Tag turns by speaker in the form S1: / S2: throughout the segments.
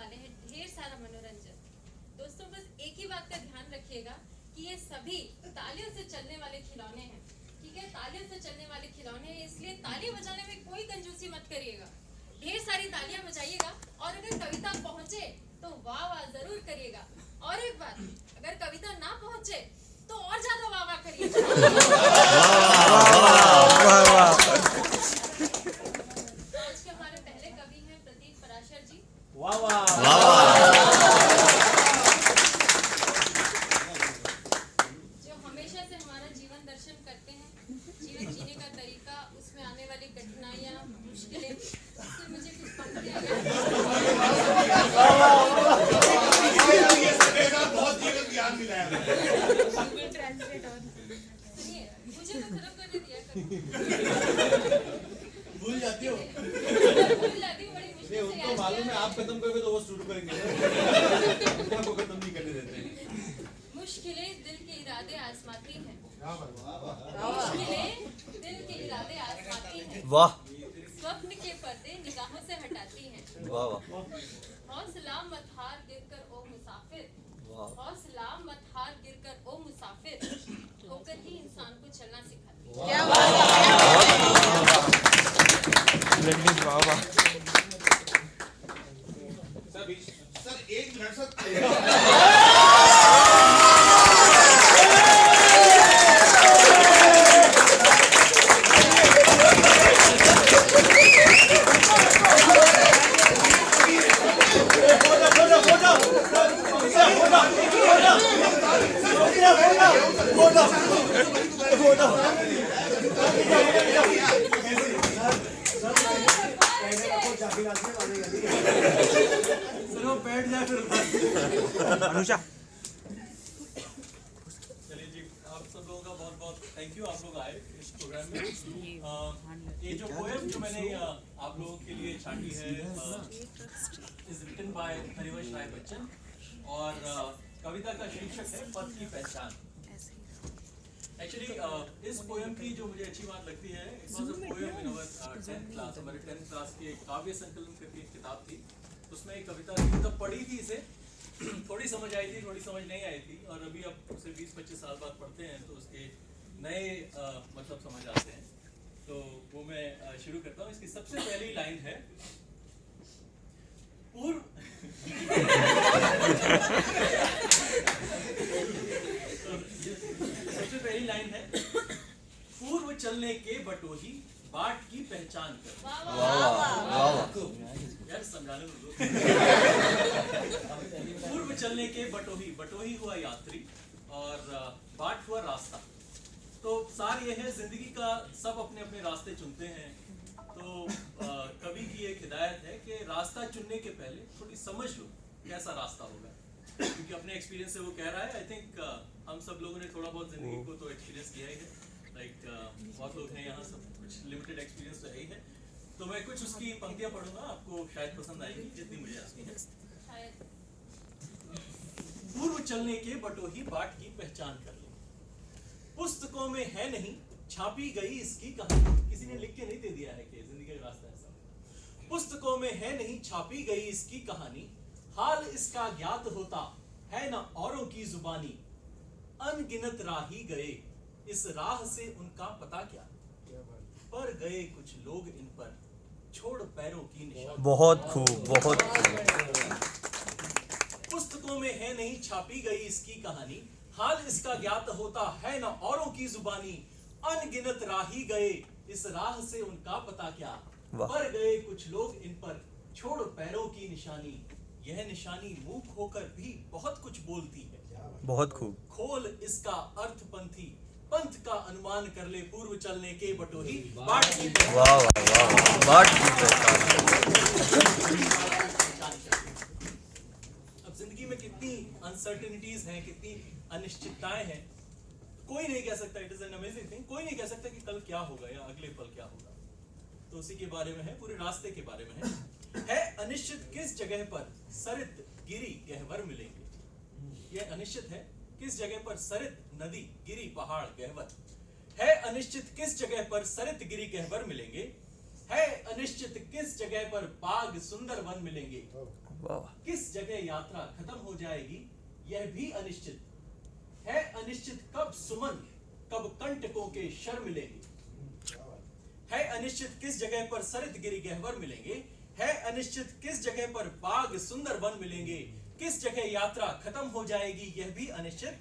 S1: वाले हैं ढेर सारा मनोरंजन। दोस्तों बस एक ही बात का ध्यान रखिएगा कि ये सभी तालियों से चलने वाले खिलौने हैं, ठीक है? तालियों से चलने वाले खिलौने हैं, इसलिए ताली बजाने में कोई कंजूसी मत करिएगा। ढेर सारी तालियां बजाइएगा और अगर कविता पहुंचे तो वाह वाह जरूर करिएगा। और एक बात, अगर कविता ना पहुंचे तो और ज्यादा वाह वाह करिएगा। आज के हमारे पहले कवि हैं प्रदीप पराशर जी।
S2: वाह वाह
S1: जो हमेशा से हमारा जीवन दर्शन करते हैं, जीवन जीने का तरीका, उसमें आने वाली कठिनाइयाँ, मुश्किलें, उससे मुझे कुछ पंक्तियाँ
S3: बहुत जीवन ज्ञान मिला है।
S1: सुनिए, मुझे तो खत्म करने दिया करो।
S3: भूल जाती हो?
S1: भूल जाती हूँ, बड़ी मुश्किल से
S2: उनको
S1: याद
S2: मालूम है
S1: किया।
S2: आप खत्म करोगे तो वो शुरू करेंगे। उनको खत्म नहीं करने देते।
S1: मुश्किलें दिल के इरादे आजमाती हैं। मुश्किलें दिल के इरादे आजमाती हैं।
S4: वाह
S1: स्वप्न के पर्दे निगाहों से हटाती हैं।
S4: वाह वाह
S1: हौसला मत हार गिरकर ओ मुसाफिर,
S4: वाह
S1: हौसला मत हार गिरकर ओ मुसाफिर, होकर ही इंसान को चलना सिखाती है।
S4: वाह वाह
S3: सर एक मिनट सर।
S4: अनुषा
S5: चलिए जी, आप सब लोगों का बहुत बहुत थैंक यू। आप लोग आए इस प्रोग्राम में। ये जो पोएम जो मैंने आप लोगों के लिए छांटी है is written by Harivansh Rai Bachchan और कविता का शीर्षक है पथ की पहचान। एक्चुअली इस पोएम की जो मुझे अच्छी बात लगती है, it was a poem in our 10th class. हमारे 10th क्लास की एक काव्य संकलन करके एक किताब थी, उसमें एक कविता थी। तब पढ़ी थी इसे, थोड़ी समझ आई थी, थोड़ी समझ नहीं आई थी, और अभी अब उसे 20-25 साल बाद पढ़ते हैं तो उसके नए मतलब समझ आते हैं। तो वो मैं शुरू करता हूँ। इसकी सबसे पहली लाइन है पूर्व सबसे पहली लाइन है पूर्व चलने के बटोही बाट की पहचान कर। यार समझाने दो। पूर्व चलने के बटोही, बटोही हुआ यात्री और बाट हुआ रास्ता। तो सार ये है, जिंदगी का सब अपने अपने रास्ते चुनते हैं। तो कवि की एक हिदायत है कि रास्ता चुनने के पहले थोड़ी समझ लो कैसा रास्ता होगा, क्योंकि अपने एक्सपीरियंस से वो कह रहा है। आई थिंक हम सब लोगों ने थोड़ा बहुत जिंदगी को तो एक्सपीरियंस किया ही है। लाइक बहुत लोग हैं यहाँ, सब कुछ लिमिटेड एक्सपीरियंस तो है ही है। तो मैं कुछ उसकी पंक्तियां पढ़ूंगा, आपको शायद पसंद आएगी जितनी मुझे आती है। पूर्व चलने के बटोही बाट की पहचान कर लो, पुस्तकों में है नहीं छापी गई इसकी कहानी। किसी ने लिख के नहीं दे दिया है कि जिंदगी का रास्ता ऐसा। पुस्तकों में है नहीं छापी गई इसकी कहानी, हाल इसका ज्ञात होता है न औरों की जुबानी। अनगिनत राही गए इस राह से उनका पता क्या, पर गए कुछ लोग इन पर छोड़ पैरों की निशानी।
S4: बहुत खूब बहुत
S5: पुस्तकों में है नहीं छापी गई इसकी कहानी, हाल इसका ज्ञात होता है न औरों की जुबानी। अनगिनत राही गए इस राह से उनका पता क्या, पर गए कुछ लोग इन पर छोड़ पैरों की निशानी। यह निशानी मूक होकर भी बहुत कुछ बोलती है,
S4: बहुत खूब।
S5: खोल इसका अर्थ पंथी पंथ का अनुमान कर ले। पूर्व चलने के बटोही बाट की
S4: वाह वाह वाह बाट की पहचान।
S5: अब जिंदगी में कितनी अनसर्टेनिटीज हैं, कितनी अनिश्चितताएं हैं, कोई नहीं कह सकता। It is an amazing thing. कोई नहीं कह सकता कि कल क्या होगा या अगले पल क्या होगा। तो उसी के बारे में है, पूरे रास्ते के बारे में है अनिश्चित किस जगह पर सरित गिरी गहवर मिलेंगे। यह अनिश्चित है किस जगह पर सरित नदी गिरी पहाड़ गहवर है। अनिश्चित किस जगह पर सरित गिरी गहवर मिलेंगे। है अनिश्चित किस जगह पर बाग सुंदर वन मिलेंगे।
S4: वाह
S5: किस जगह यात्रा खत्म हो जाएगी यह भी अनिश्चित है। अनिश्चित कब सुमन कब कंटकों के शर मिलेंगे। है अनिश्चित किस जगह पर सरित गिरी गहवर मिलेंगे। है अनिश्चित किस जगह पर बाग सुंदर वन मिलेंगे। किस जगह यात्रा खत्म हो जाएगी यह भी अनिश्चित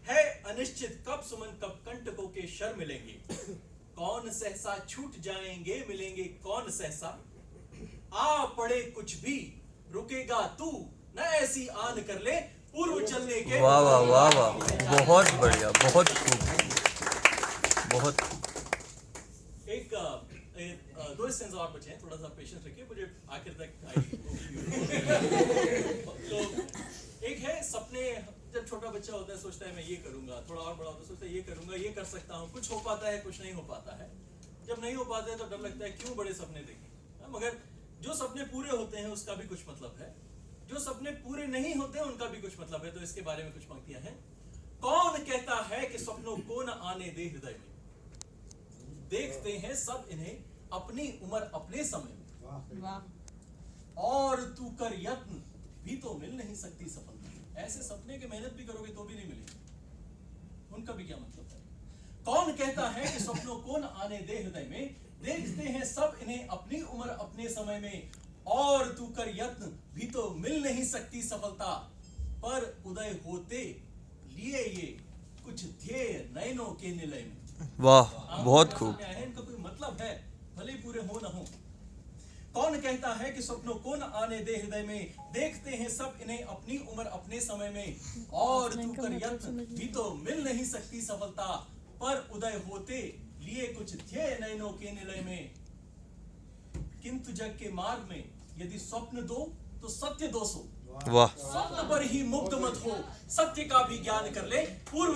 S5: है। अनिश्चित कब सुमन कब कंटकों के शर मिलेंगे। कौन सहसा छूट जाएंगे मिलेंगे कौन सहसा। आ पड़े कुछ भी रुकेगा तू न ऐसी आन कर ले पूर्व चलने के।
S4: वाह वाह वाह वाह, बहुत बढ़िया, बहुत खूब, बहुत
S5: एक दो सेंस और बचे हैं, थोड़ा सा पेशेंस रखिए, मुझे आखिर तक तो एक है सपने। जब छोटा बच्चा होता है सोचता है मैं ये करूंगा, थोड़ा और बड़ा होता है सोचता है ये करूंगा, ये कर सकता हूँ, कुछ हो पाता है कुछ नहीं हो पाता है। जब नहीं हो पाता है तो डर लगता है क्यों बड़े सपने देखें। मगर जो सपने पूरे होते हैं उसका भी कुछ मतलब है, जो सपने पूरे नहीं होते हैं उनका भी कुछ मतलब है। तो इसके बारे में कुछ पंक्तियां हैं। कौन कहता है कि सपनों को न आने दे हृदय में। देखते हैं सब इन्हें अपनी उम्र अपने समय में। और तू कर यत्न भी तो मिल नहीं सकती सफलता। ऐसे सपने के मेहनत भी करोगे तो भी नहीं मिलेगी, उनका भी क्या मतलब है। कौन कहता है कि सपनों को न आने दे हृदय में। देखते हैं सब इन्हें अपनी उम्र अपने समय में। और तू कर यत्न भी तो मिल नहीं सकती सफलता। पर उदय होते लिए ये कुछ ध्येय नयनों के निलय में।
S4: वाह, बहुत खूब।
S5: इनका कोई मतलब है भले पूरे हो न हो। कौन कहता है कि सपनों को न आने दे हृदय में। देखते हैं सब इन्हें अपनी उम्र अपने समय में। और तू कर यत्न भी तो मिल नहीं सकती सफलता। पर उदय होते लिए कुछ ध्येय नयनों के निलय में। किंतु जग के मार्ग में यदि स्वप्न दो तो सत्य दो सो।
S4: वाह
S5: स्वप्न पर ही मुग्ध मत हो, सत्य का भी ज्ञान कर ले पूर्व